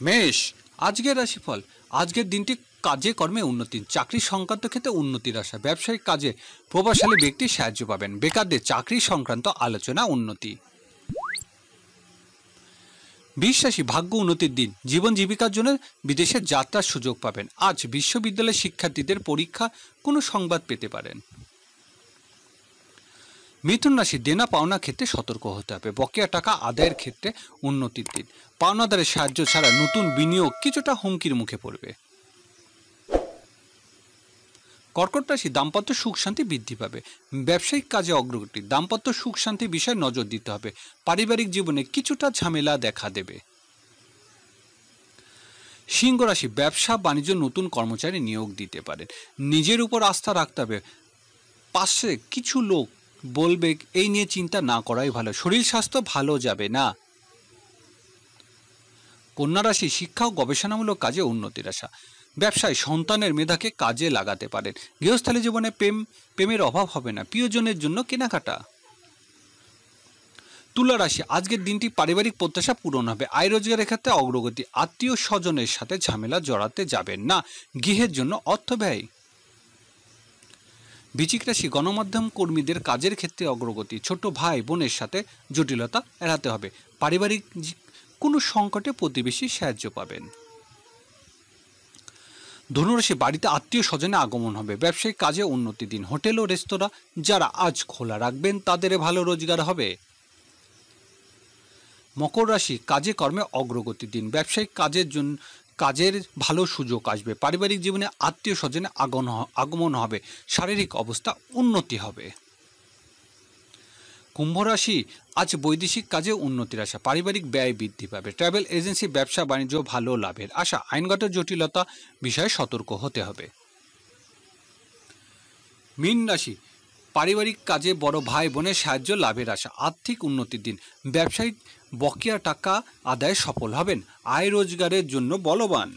মেষ, আজকের রাশিফল। আজকের দিনটি কাজে কর্মে উন্নতি, চাকরি সংক্রান্ত ক্ষেত্রে উন্নতির আশা, ব্যবসায়িক কাজে প্রভাবশালী ব্যক্তি সাহায্য পাবেন, বেকারদের চাকরি সংক্রান্ত আলোচনা উন্নতি। বৃষ রাশি, ভাগ্য উন্নতির দিন, জীবন জীবিকার জন্য বিদেশে যাত্রার সুযোগ পাবেন। আজ বিশ্ববিদ্যালয়ের শিক্ষার্থীদের পরীক্ষা কোনো সংবাদ পেতে পারেন। মিথুন রাশি, দেনা পাওনা ক্ষেত্রে সতর্ক হতে হবে, বকেয়া টাকা আদায়ের ক্ষেত্রে উন্নতির দিন, পাওনাদারের সাহায্য ছাড়া নতুন বিনিয়োগ কিছুটা হুমকির মুখে পড়বে। কর্কট রাশি, দাম্পত্য সুখ শান্তি বৃদ্ধি পাবে, ব্যবসায়িক কাজে অগ্রগতি, দাম্পত্য সুখ শান্তির বিষয়ে নজর দিতে হবে, পারিবারিক জীবনে কিছুটা ঝামেলা দেখা দেবে। সিংহ রাশি, ব্যবসা বাণিজ্য নতুন কর্মচারী নিয়োগ দিতে পারেন, নিজের উপর আস্থা রাখতে হবে, পাশে কিছু লোক বলবে এই নিয়ে চিন্তা না করাই ভালো, শরীর স্বাস্থ্য ভালো যাবে না। কন্যা রাশি, শিক্ষা ও গবেষণামূলক কাজে উন্নতির আশা, ব্যবসায় সন্তানের মেধাকে কাজে লাগাতে পারেন, গৃহস্থালী জীবনে প্রেমের অভাব হবে না, প্রিয়জনের জন্য কেনাকাটা। তুলা রাশি, আজকের দিনটি পারিবারিক প্রত্যাশা পূরণ হবে, আয় রোজগারের ক্ষেত্রে অগ্রগতি, আত্মীয় স্বজনের সাথে ঝামেলা জড়াতে যাবেন না, গৃহের জন্য অর্থ ব্যয়। বৃশ্চিক রাশি, গণমাধ্যম কর্মীদের কাজের ক্ষেত্রে অগ্রগতি, ছোট ভাই বোনের সাথে জটিলতা এড়াতে হবে, পারিবারিক কোনো সংকটে প্রতিবেশী সাহায্য পাবেন। ধনুরাশি, বাড়িতে আত্মীয় স্বজনে আগমন হবে, ব্যবসায়িক কাজে উন্নতি দিন, হোটেল ও রেস্তোরাঁ যারা আজ খোলা রাখবেন তাদের ভালো রোজগার হবে। মকর রাশি, কাজে কর্মে অগ্রগতি দিন, ব্যবসায়িক কাজের ভালো সুযোগ আসবে, পারিবারিক জীবনে আত্মীয় স্বজনে আগমন হবে, শারীরিক অবস্থা উন্নতি হবে। কুম্ভ রাশি, আজ বৈদেশিক কাজে উন্নতির আশা, পারিবারিক ব্যয় বৃদ্ধি পাবে, ট্রাভেল এজেন্সি ব্যবসা বাণিজ্য ভালো লাভের আশা, আইনগত জটিলতা বিষয়ে সতর্ক হতে হবে। মীন রাশি, পারিবারিক কাজে বড় ভাই বোনের সাহায্য লাভের আশা, আর্থিক উন্নতির দিন, ব্যবসায়িক বকেয়া টাকা আদায়ে সফল হবেন, আয় রোজগারের জন্য বলবান।